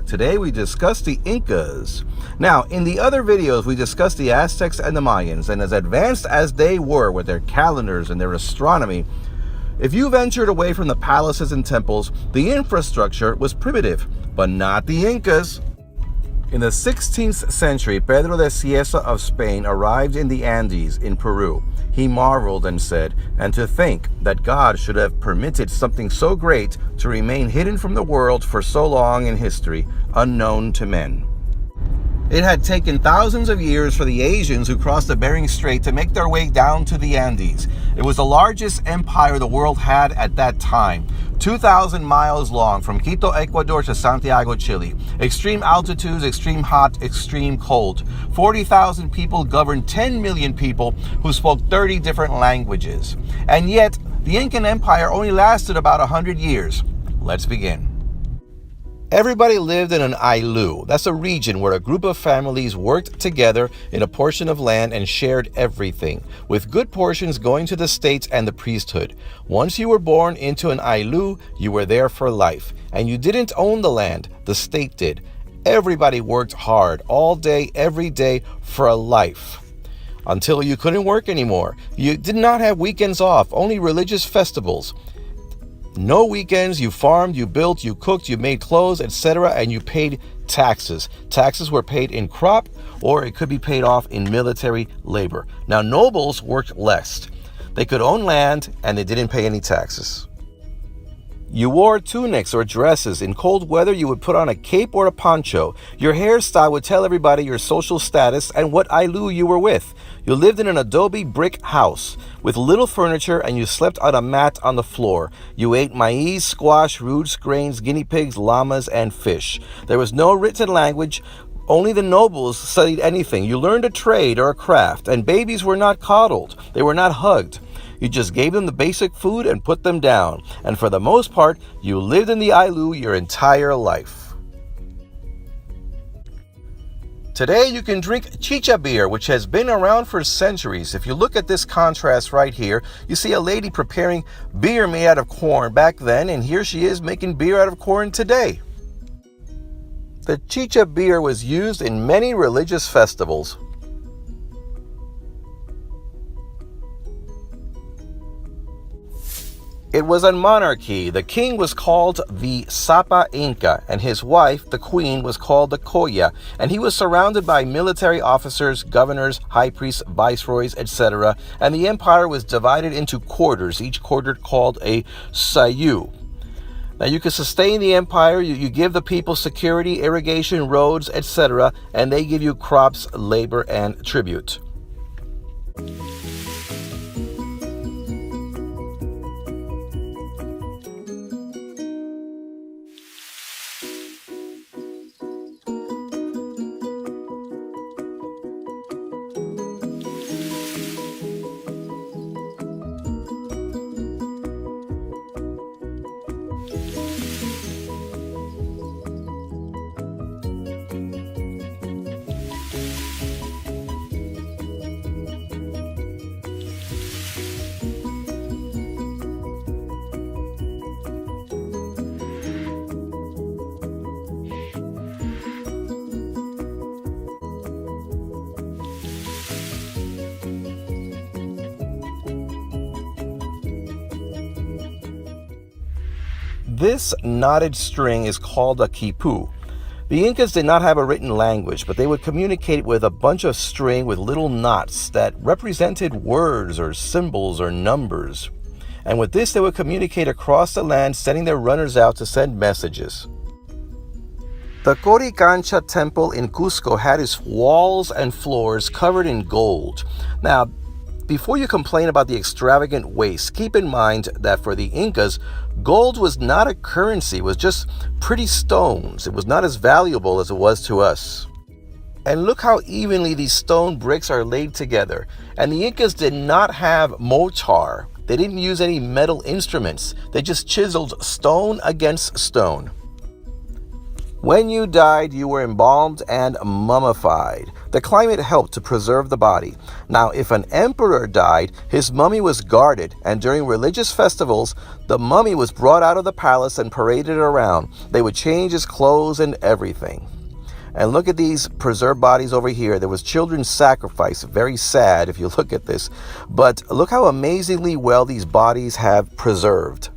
Today we discuss the Incas. Now, in the other videos we discussed the Aztecs and the Mayans, and as advanced as they were with their calendars and their astronomy, if you ventured away from the palaces and temples, the infrastructure was primitive, but not the Incas. In the 16th century, Pedro de Cieza of Spain arrived in the Andes in Peru. He marveled and said, "And to think that God should have permitted something so great to remain hidden from the world for so long in history, unknown to men." It had taken thousands of years for the Asians who crossed the Bering Strait to make their way down to the Andes. It was the largest empire the world had at that time, 2,000 miles long from Quito, Ecuador to Santiago, Chile. Extreme altitudes, extreme hot, extreme cold. 40,000 people governed 10 million people who spoke 30 different languages. And yet, the Incan Empire only lasted about 100 years. Let's begin. Everybody lived in an ailu. That's a region where a group of families worked together in a portion of land and shared everything, with good portions going to the state and the priesthood. Once you were born into an ailu, you were there for life, and you didn't own the land, the state did. Everybody worked hard, all day, every day, for a life. Until you couldn't work anymore. You did not have weekends off, only religious festivals. No weekends. You farmed, you built, you cooked, you made clothes, etc., and you paid taxes. Taxes were paid in crop, or it could be paid off in military labor. Now, nobles worked less. They could own land, and they didn't pay any taxes. You wore tunics or dresses. In cold weather, you would put on a cape or a poncho. Your hairstyle would tell everybody your social status and what ailu you were with. You lived in an adobe brick house with little furniture, and you slept on a mat on the floor. You ate maize, squash, roots, grains, guinea pigs, llamas, and fish. There was no written language. Only the nobles studied anything. You learned a trade or a craft, and babies were not coddled. They were not hugged. You just gave them the basic food and put them down. And for the most part, you lived in the ailu your entire life. Today you can drink chicha beer, which has been around for centuries. If you look at this contrast right here, you see a lady preparing beer made out of corn back then, and here she is making beer out of corn today. The chicha beer was used in many religious festivals. It was a monarchy. The king was called the Sapa Inca, and his wife, the queen, was called the Coya, and he was surrounded by military officers, governors, high priests, viceroys, etc., and the empire was divided into quarters, each quarter called a sayu. Now, you can sustain the empire, you give the people security, irrigation, roads, etc., and they give you crops, labor, and tribute. This knotted string is called a quipu. The Incas did not have a written language, but they would communicate with a bunch of string with little knots that represented words or symbols or numbers. And with this, they would communicate across the land, sending their runners out to send messages. The Coricancha temple in Cusco had its walls and floors covered in gold. Now, before you complain about the extravagant waste, keep in mind that for the Incas, gold was not a currency, it was just pretty stones. It was not as valuable as it was to us. And look how evenly these stone bricks are laid together. And the Incas did not have mortar. They didn't use any metal instruments. They just chiseled stone against stone. When you died, you were embalmed and mummified. The climate helped to preserve the body. Now, if an emperor died, his mummy was guarded, and during religious festivals, the mummy was brought out of the palace and paraded around. They would change his clothes and everything. And look at these preserved bodies over here. There was children's sacrifice. Very sad if you look at this. But look how amazingly well these bodies have preserved.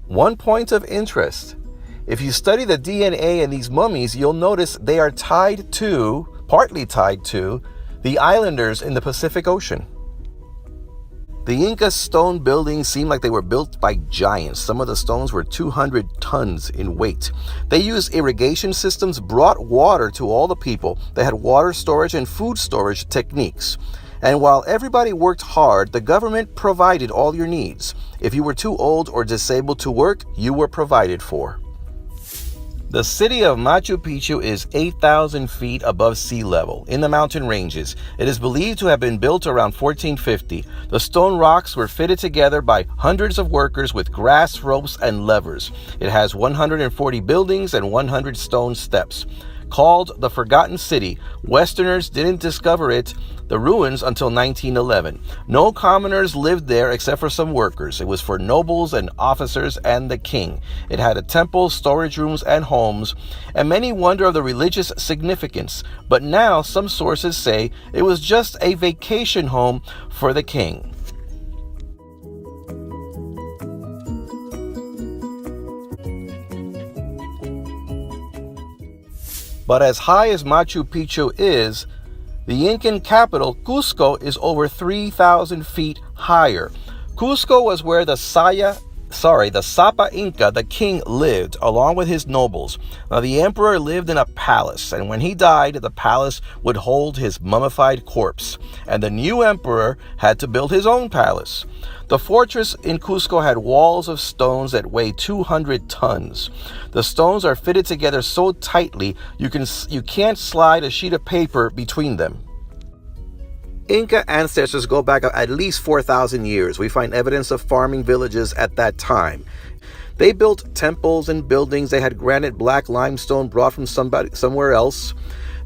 One point of interest. If you study the DNA in these mummies, you'll notice they are partly tied to, the islanders in the Pacific Ocean. The Inca stone buildings seem like they were built by giants. Some of the stones were 200 tons in weight. They used irrigation systems, brought water to all the people. They had water storage and food storage techniques. And while everybody worked hard, the government provided all your needs. If you were too old or disabled to work, you were provided for. The city of Machu Picchu is 8,000 feet above sea level in the mountain ranges. It is believed to have been built around 1450. The stone rocks were fitted together by hundreds of workers with grass ropes and levers. It has 140 buildings and 100 stone steps. Called the Forgotten City, Westerners didn't discover the ruins until 1911. No commoners lived there except for some workers. It was for nobles and officers and the king. It had a temple, storage rooms, and homes, and many wonder of the religious significance. But now some sources say it was just a vacation home for the king. But as high as Machu Picchu is, the Incan capital, Cusco, is over 3,000 feet higher. Cusco was where the Sapa Inca, the king, lived, along with his nobles. Now, the emperor lived in a palace, and when he died, the palace would hold his mummified corpse, and the new emperor had to build his own palace. The fortress in Cusco had walls of stones that weigh 200 tons. The stones are fitted together so tightly you can't slide a sheet of paper between them. Inca ancestors go back at least 4,000 years. We find evidence of farming villages at that time. They built temples and buildings. They had granite black limestone brought from somewhere else.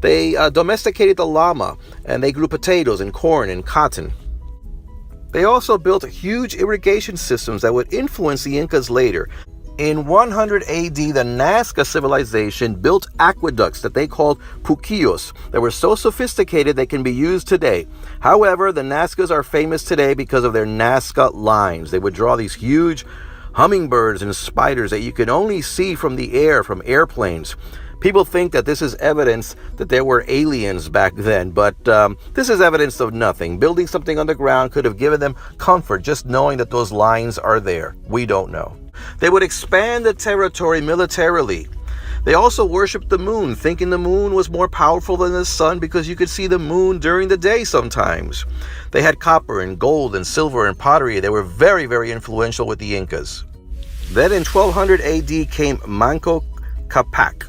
They domesticated the llama, and they grew potatoes and corn and cotton. They also built huge irrigation systems that would influence the Incas later. In 100 AD, the Nazca civilization built aqueducts that they called puquillos that were so sophisticated they can be used today. However, the Nazcas are famous today because of their Nazca lines. They would draw these huge hummingbirds and spiders that you could only see from the air, from airplanes. People think that this is evidence that there were aliens back then, but this is evidence of nothing. Building something underground could have given them comfort just knowing that those lines are there. We don't know. They would expand the territory militarily. They also worshipped the moon, thinking the moon was more powerful than the sun because you could see the moon during the day sometimes. They had copper and gold and silver and pottery. They were very, very influential with the Incas. Then in 1200 AD came Manco Capac.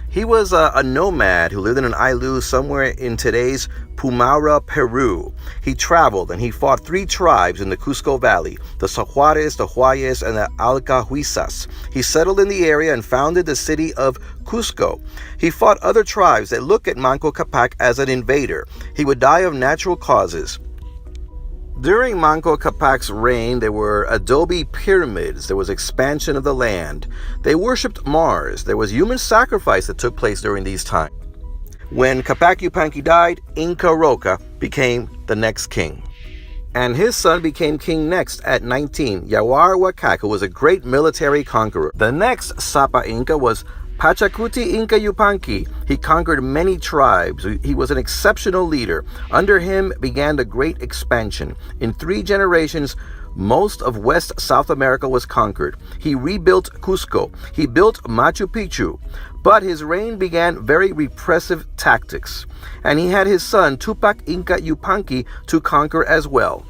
He was a nomad who lived in an islú somewhere in today's Pumaura, Peru. He traveled and he fought 3 tribes in the Cusco Valley, the Sahuares, the Huayes, and the Alcahuizas. He settled in the area and founded the city of Cusco. He fought other tribes that looked at Manco Capac as an invader. He would die of natural causes. During Manco Capac's reign, there were adobe pyramids. There was expansion of the land. They worshipped Mars. There was human sacrifice that took place during these times. When Capac Yupanqui died, Inca Roca became the next king. And his son became king next at 19, Yawar Huacac, who was a great military conqueror. The next Sapa Inca was Pachacuti Inca Yupanqui. He conquered many tribes. He was an exceptional leader. Under him began the great expansion. In 3 generations, most of West South America was conquered. He rebuilt Cusco. He built Machu Picchu. But his reign began very repressive tactics. And he had his son Tupac Inca Yupanqui to conquer as well.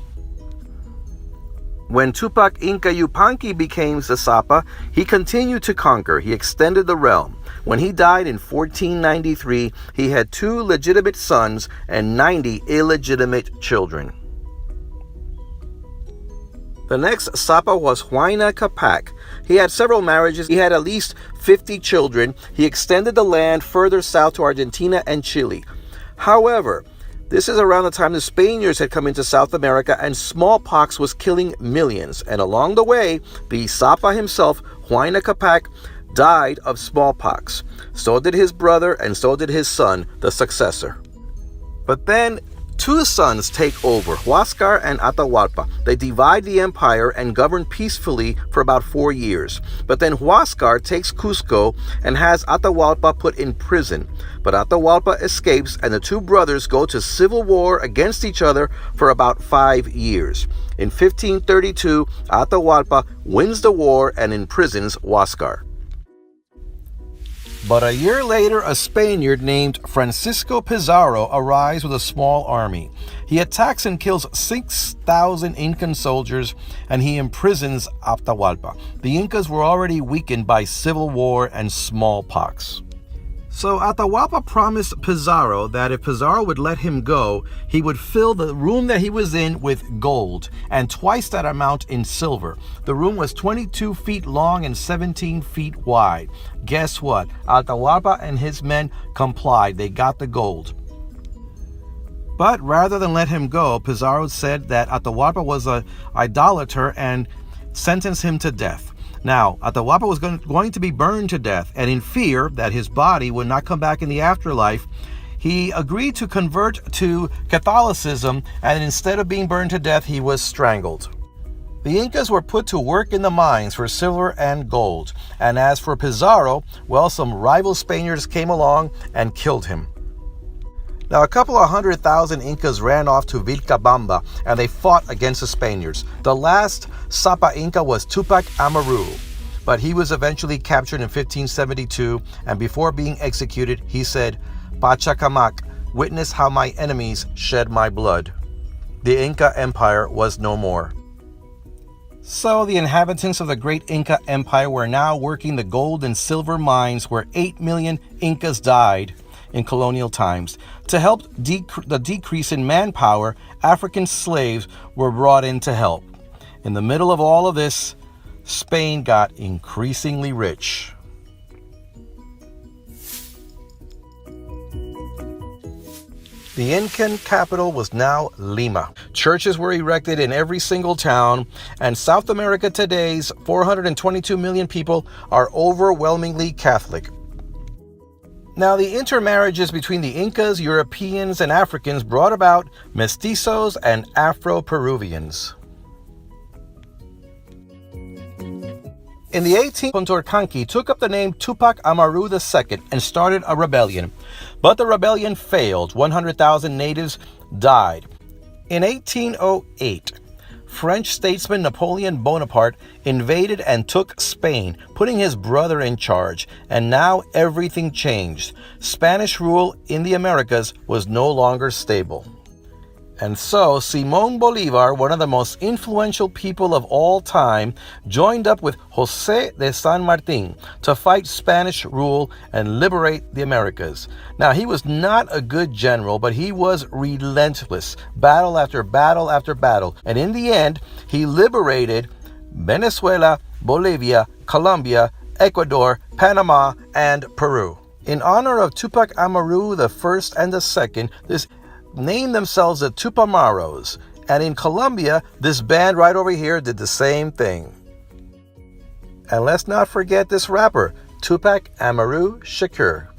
When Tupac Inca Yupanqui became the Sapa, he continued to conquer. He extended the realm. When he died in 1493, he had 2 legitimate sons and 90 illegitimate children. The next Sapa was Huayna Capac. He had several marriages. He had at least 50 children. He extended the land further south to Argentina and Chile. However, this is around the time the Spaniards had come into South America and smallpox was killing millions. And along the way, the Sapa himself, Huayna Capac, died of smallpox. So did his brother and so did his son, the successor. But then two sons take over, Huáscar and Atahualpa. They divide the empire and govern peacefully for about 4 years. But then Huáscar takes Cusco and has Atahualpa put in prison. But Atahualpa escapes and the two brothers go to civil war against each other for about 5 years. In 1532, Atahualpa wins the war and imprisons Huáscar. But a year later, a Spaniard named Francisco Pizarro arrives with a small army. He attacks and kills 6,000 Incan soldiers, and he imprisons Atahualpa. The Incas were already weakened by civil war and smallpox. So Atahualpa promised Pizarro that if Pizarro would let him go, he would fill the room that he was in with gold and twice that amount in silver. The room was 22 feet long and 17 feet wide. Guess what? Atahualpa and his men complied. They got the gold. But rather than let him go, Pizarro said that Atahualpa was an idolater and sentenced him to death. Now, Atahualpa was going to be burned to death, and in fear that his body would not come back in the afterlife, he agreed to convert to Catholicism, and instead of being burned to death, he was strangled. The Incas were put to work in the mines for silver and gold, and as for Pizarro, well, some rival Spaniards came along and killed him. Now, a couple of 100,000 Incas ran off to Vilcabamba, and they fought against the Spaniards. The last Sapa Inca was Tupac Amaru, but he was eventually captured in 1572, and before being executed, he said, "Pachacamac, witness how my enemies shed my blood." The Inca Empire was no more. So the inhabitants of the great Inca Empire were now working the gold and silver mines where 8 million Incas died in colonial times. To help the decrease in manpower, African slaves were brought in to help. In the middle of all of this, Spain got increasingly rich. The Incan capital was now Lima. Churches were erected in every single town, and South America today's 422 million people are overwhelmingly Catholic. Now, the intermarriages between the Incas, Europeans, and Africans brought about mestizos and Afro-Peruvians. In the 18th, Contorcanqui took up the name Tupac Amaru II and started a rebellion. But the rebellion failed. 100,000 natives died. In 1808, French statesman Napoleon Bonaparte invaded and took Spain, putting his brother in charge, and now everything changed. Spanish rule in the Americas was no longer stable. And so Simón Bolívar, one of the most influential people of all time, joined up with José de San Martín to fight Spanish rule and liberate the Americas. Now, he was not a good general, but he was relentless, battle after battle after battle. And in the end, he liberated Venezuela, Bolivia, Colombia, Ecuador, Panama, and Peru. In honor of Tupac Amaru I and II, this named themselves the Tupamaros, and in Colombia, this band right over here did the same thing. And let's not forget this rapper, Tupac Amaru Shakur.